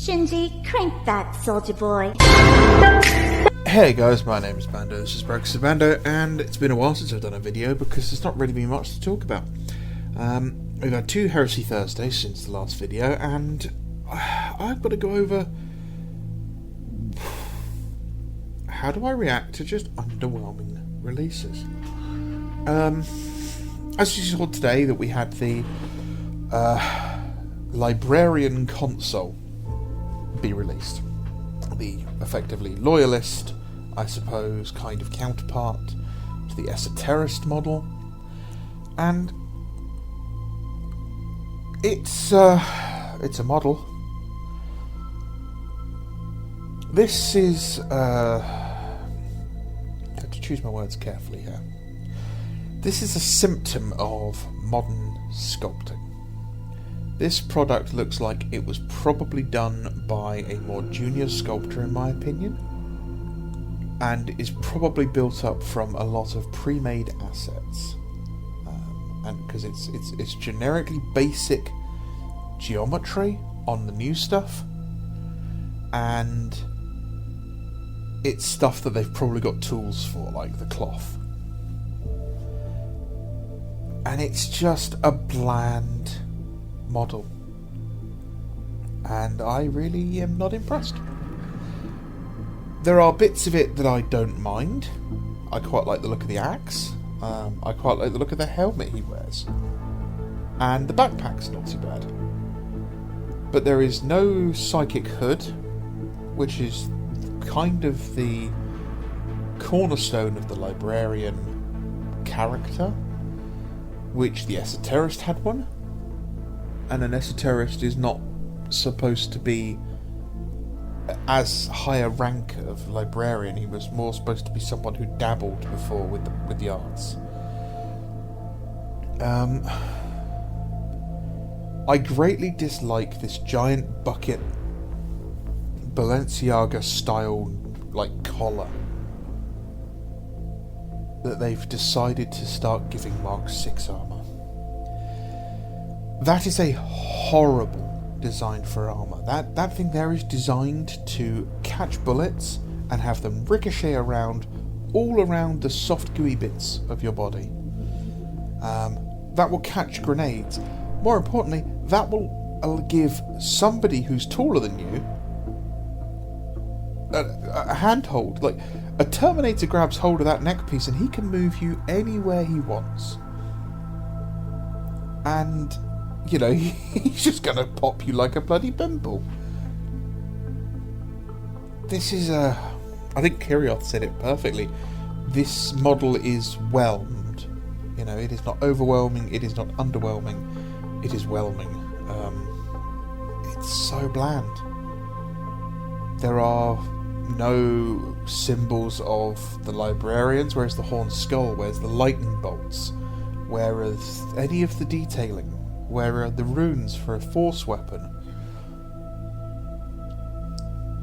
Shinji, crank that, soldier boy. Hey guys, my name is Bando, this is Breakfast of Bando, and it's been a while since I've done a video because there's not really been much to talk about. We've had 2 Heresy Thursdays since the last video, and I've got to go over how do I react to just underwhelming releases. As you saw today, that we had the Librarian Consul be released. The effectively loyalist, I suppose, kind of counterpart to the esoterist model, and it's a model. This is I have to choose my words carefully here. This is a symptom of modern sculpting. This product looks like it was probably done by a more junior sculptor, in my opinion, and is probably built up from a lot of pre-made assets, and because it's generically basic geometry on the new stuff, and it's stuff that they've probably got tools for, like the cloth, and it's just a bland model, and I really am not impressed. There are bits of it that I don't mind. I quite like the look of the axe. I quite like the look of the helmet he wears, and the backpack's not too bad. But there is no psychic hood, which is kind of the cornerstone of the librarian character, which the esoterist had one. And an esoterist is not supposed to be as high a rank of librarian. He was more supposed to be someone who dabbled before with the arts. I greatly dislike this giant bucket Balenciaga style like collar that they've decided to start giving Mark 6 armor. That is a horrible design for armour. That thing there is designed to catch bullets and have them ricochet around, all around the soft gooey bits of your body. That will catch grenades. More importantly, that will give somebody who's taller than you a handhold. Like, a Terminator grabs hold of that neck piece and he can move you anywhere he wants. And you know, he's just going to pop you like a bloody pimple. This is I think Kirioth said it perfectly. This model is whelmed. You know, it is not overwhelming, it is not underwhelming, it is whelming. It's so bland. There are no symbols of the librarians, whereas the horned skull, whereas the lightning bolts, whereas any of the detailing, where are the runes for a force weapon?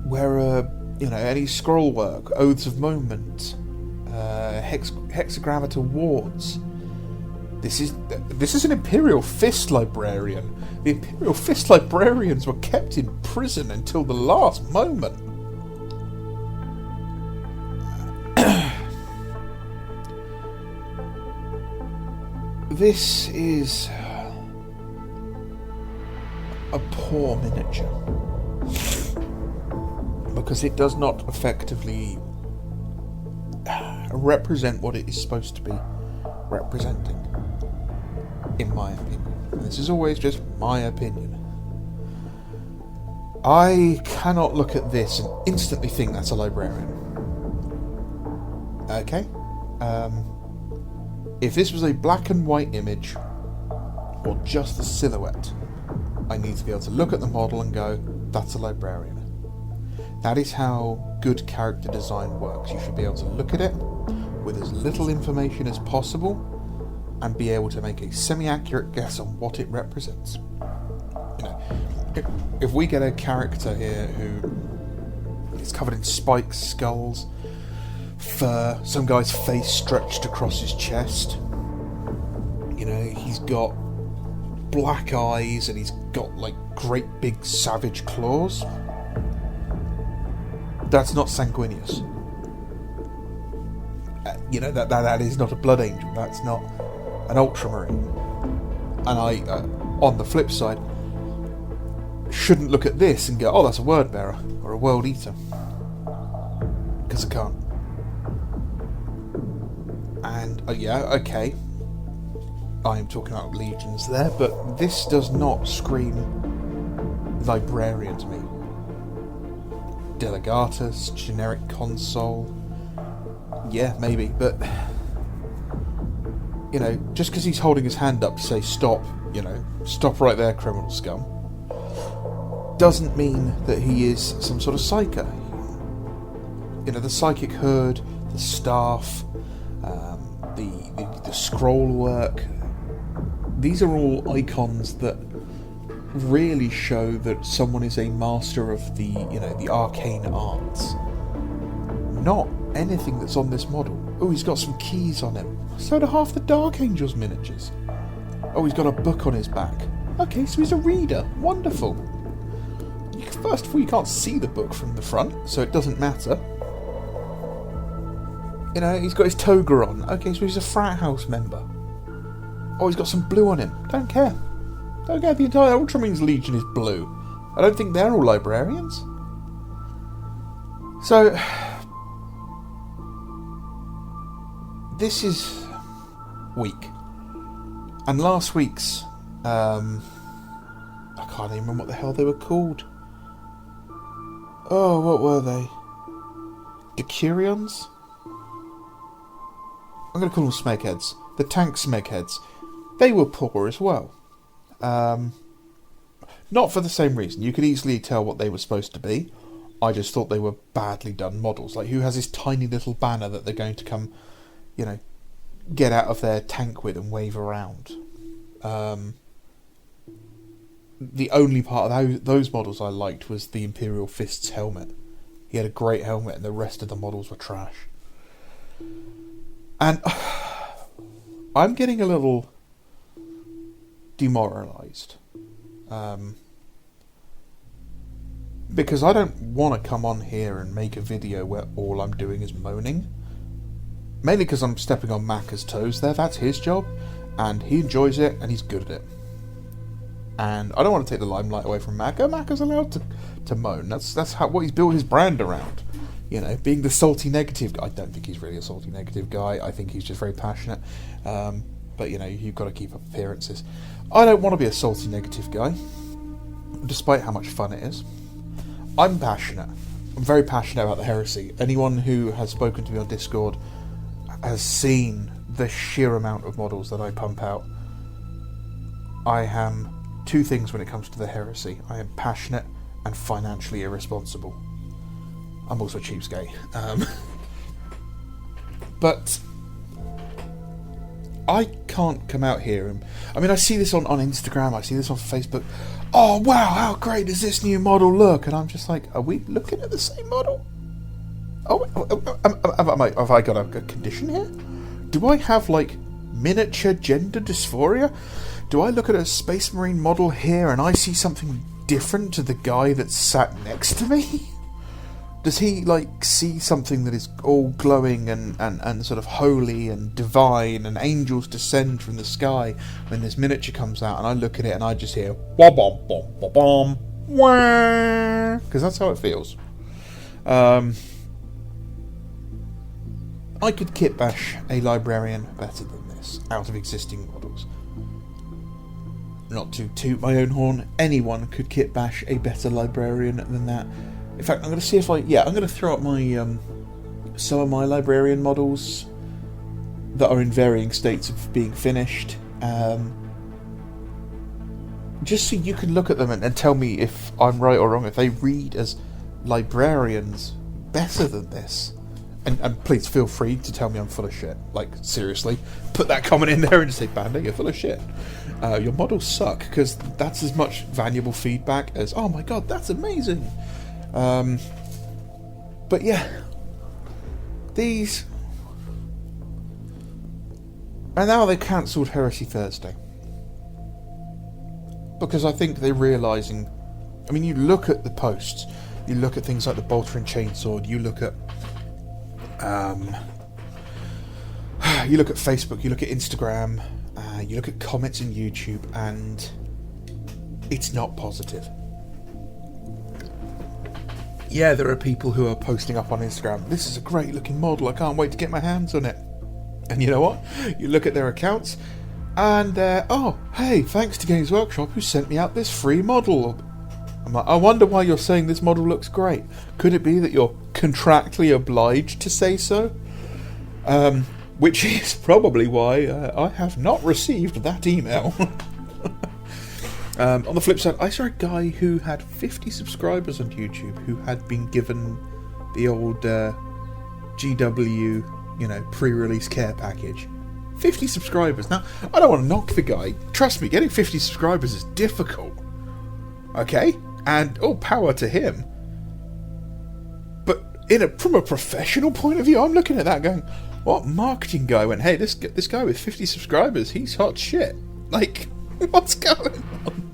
Where are, you know, any scroll work, oaths of moment, hexagrammator wards? This is an Imperial Fist librarian. The Imperial Fist librarians were kept in prison until the last moment. This is a poor miniature because it does not effectively represent what it is supposed to be representing, in my opinion. This is always just my opinion. I cannot look at this and instantly think that's a librarian. Okay? If this was a black and white image or just the silhouette, I need to be able to look at the model and go, that's a librarian. That is how good character design works. You should be able to look at it with as little information as possible and be able to make a semi-accurate guess on what it represents. You know, if we get a character here who is covered in spikes, skulls, fur, some guy's face stretched across his chest, you know, he's got black eyes and he's got like great big savage claws, That's not sanguineous. That is not a blood angel. That's not an ultramarine. And I, on the flip side, shouldn't look at this and go, oh, that's a word bearer or a world eater. Because I can't. And, okay. I am talking about legions there, but this does not scream Librarian to me. Delegatus, generic consul. Yeah, maybe, but just because he's holding his hand up to say stop, stop right there, criminal scum, doesn't mean that he is some sort of psycho. The psychic herd, the staff, the scroll work, these are all icons that really show that someone is a master of the arcane arts. Not anything that's on this model. Oh, he's got some keys on him. So do half the Dark Angel's miniatures. Oh, he's got a book on his back. Okay, so he's a reader. Wonderful. First of all, you can't see the book from the front, so it doesn't matter. He's got his toga on. Okay, so he's a frat house member. Oh, he's got some blue on him. Don't care. Don't care. The entire Ultramarines Legion is blue. I don't think they're all librarians. So, this is weak. And last week's, I can't even remember what the hell they were called. Oh, what were they? Decurions? I'm going to call them smegheads. The tank smegheads. They were poor as well. Not for the same reason. You could easily tell what they were supposed to be. I just thought they were badly done models. Like, who has this tiny little banner that they're going to come, get out of their tank with and wave around? The only part of those models I liked was the Imperial Fist's helmet. He had a great helmet and the rest of the models were trash. And I'm getting a little demoralised. Because I don't want to come on here and make a video where all I'm doing is moaning. Mainly because I'm stepping on Macca's toes there. That's his job. And he enjoys it and he's good at it. And I don't want to take the limelight away from Macca. Macca's allowed to moan. That's what he's built his brand around. Being the salty negative guy. I don't think he's really a salty negative guy. I think he's just very passionate. But, you've got to keep up appearances. I don't want to be a salty negative guy. Despite how much fun it is. I'm passionate. I'm very passionate about the heresy. Anyone who has spoken to me on Discord has seen the sheer amount of models that I pump out. I am two things when it comes to the heresy. I am passionate and financially irresponsible. I'm also a cheapskate. But I can't come out here and... I see this on Instagram, I see this on Facebook. Oh, wow, how great does this new model look? And I'm just like, are we looking at the same model? Have I got a condition here? Do I have, miniature gender dysphoria? Do I look at a Space Marine model here and I see something different to the guy that's sat next to me? Does he, see something that is all glowing and sort of holy and divine and angels descend from the sky when this miniature comes out and I look at it and I just hear wah-bom-bom-bom-bom, wah, because that's how it feels. I could kit bash a librarian better than this out of existing models. Not to toot my own horn, anyone could kit bash a better librarian than that. In fact, I'm going to see if I'm going to throw up my some of my librarian models that are in varying states of being finished, just so you can look at them and tell me if I'm right or wrong, if they read as librarians better than this. And please feel free to tell me I'm full of shit. Seriously, put that comment in there and just say, Banda, you're full of shit. Your models suck, because that's as much valuable feedback as, oh my god, that's amazing. But yeah, these... And now they cancelled Heresy Thursday. Because I think they're realising... you look at the posts, You look at things like the bolter and chainsword. You look at Facebook. You look at Instagram. You look at comments on YouTube, and it's not positive. Yeah, there are people who are posting up on Instagram, "This is a great looking model, I can't wait to get my hands on it." And you know what? You look at their accounts, and "Oh, hey, thanks to Games Workshop who sent me out this free model." I'm like, I wonder why you're saying this model looks great. Could it be that you're contractually obliged to say so? Which is probably why I have not received that email. On the flip side, I saw a guy who had 50 subscribers on YouTube who had been given the old GW, pre-release care package. 50 subscribers. Now, I don't want to knock the guy. Trust me, getting 50 subscribers is difficult. Okay? And all power to him. But from a professional point of view, I'm looking at that going, what marketing guy went, "Hey, this guy with 50 subscribers, he's hot shit." Like, what's going on?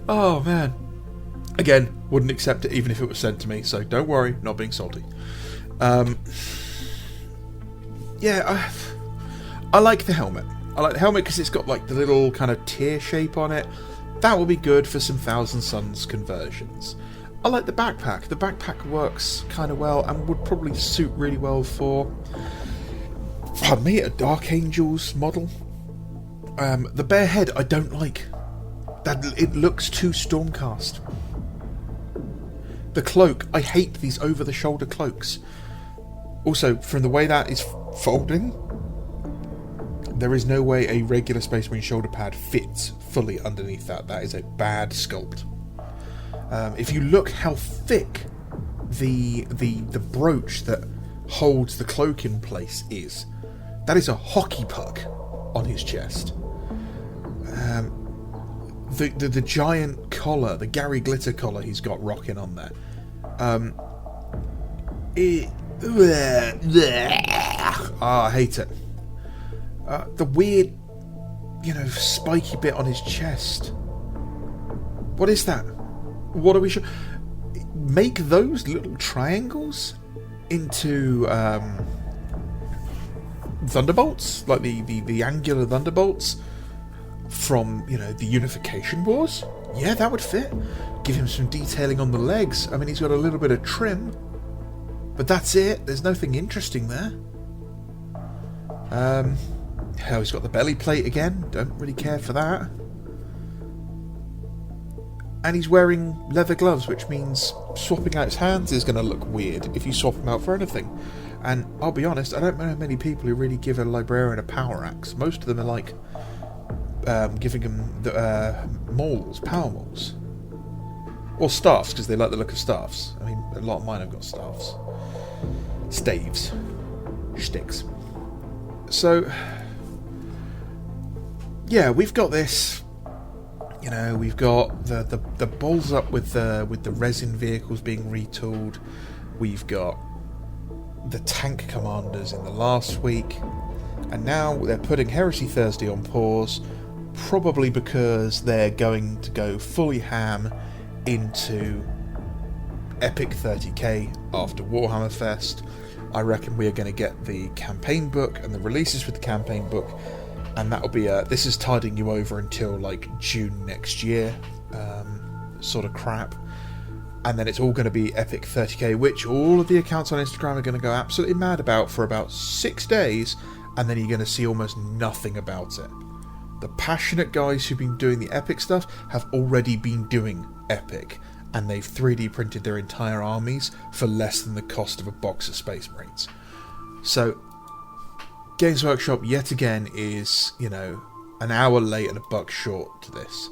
Oh, man. Again, wouldn't accept it even if it was sent to me, so don't worry, not being salty. Yeah, I like the helmet. I like the helmet because it's got like the little kind of tear shape on it. That will be good for some Thousand Suns conversions. I like the backpack. The backpack works kind of well and would probably suit really well for, pardon me, a Dark Angels model. The bare head I don't like. That it looks too Stormcast. The cloak, I hate these over-the-shoulder cloaks. Also, from the way that is folding, there is no way a regular Space Marine shoulder pad fits fully underneath that. That is a bad sculpt. If you look how thick the brooch that holds the cloak in place is, that is a hockey puck on his chest. The giant collar, the Gary Glitter collar he's got rocking on there. I hate it. The weird, spiky bit on his chest. What is that? What are we make those little triangles into thunderbolts, like the angular thunderbolts from the Unification Wars? Yeah, that would fit. Give him some detailing on the legs. I mean, he's got a little bit of trim, but that's it. There's nothing interesting there. Hell, he's got the belly plate again. Don't really care for that. And he's wearing leather gloves, which means swapping out his hands is going to look weird if you swap them out for anything. And I'll be honest, I don't know many people who really give a librarian a power axe. Most of them are like giving him the mauls, power mauls. Or staffs, because they like the look of staffs. I mean, a lot of mine have got staffs. Staves. Sticks. So, yeah, we've got this. We've got the balls up with the resin vehicles being retooled. We've got the tank commanders in the last week, and now they're putting Heresy Thursday on pause, probably because they're going to go fully ham into Epic 30k after Warhammer Fest. I reckon we are going to get the campaign book and the releases with the campaign book, and that'll be this is tiding you over until like June next year, sort of crap. And then it's all going to be Epic 30k, which all of the accounts on Instagram are going to go absolutely mad about for about 6 days, and then you're going to see almost nothing about it. The passionate guys who've been doing the Epic stuff have already been doing Epic, and they've 3D printed their entire armies for less than the cost of a box of Space Marines. So, Games Workshop yet again is, an hour late and $1 short to this.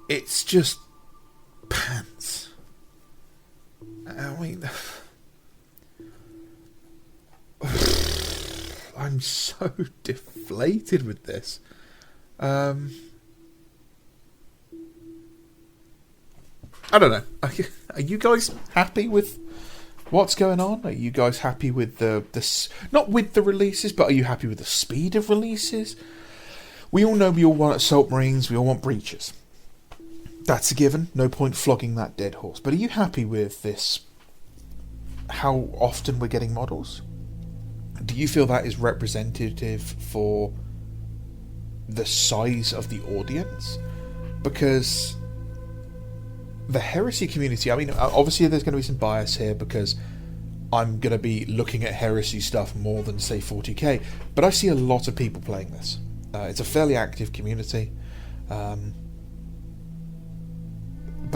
It's just pants. I mean, I'm so deflated with this. I don't know. Are you guys happy with what's going on? Are you guys happy with the not with the releases, but are you happy with the speed of releases? We all know we all want Assault Marines, we all want Breaches. That's a given. No point flogging that dead horse. But are you happy with this? How often we're getting models? Do you feel that is representative for the size of the audience? Because the Heresy community, I mean, obviously there's going to be some bias here because I'm going to be looking at Heresy stuff more than, say, 40k, but I see a lot of people playing this. It's a fairly active community, but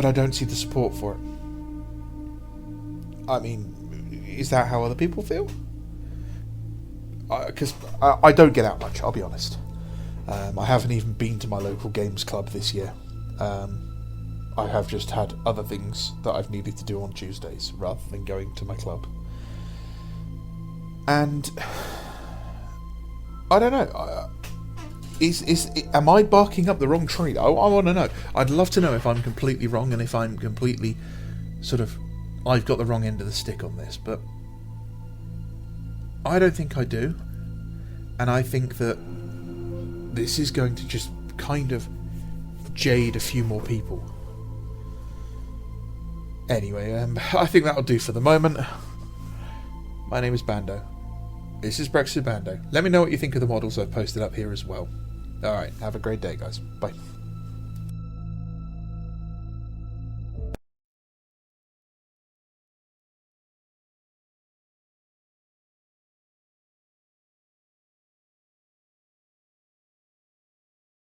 I don't see the support for it. I mean, is that how other people feel? Because I don't get out much, I'll be honest. I haven't even been to my local games club this year. I have just had other things that I've needed to do on Tuesdays rather than going to my club. And I don't know. Am I barking up the wrong tree? I want to know. I'd love to know if I'm completely wrong and if I'm completely I've got the wrong end of the stick on this, but I don't think I do. And I think that this is going to just kind of jade a few more people. Anyway, I think that'll do for the moment. My name is Bando. This is Brexit Bando. Let me know what you think of the models I've posted up here as well. Alright, have a great day, guys. Bye.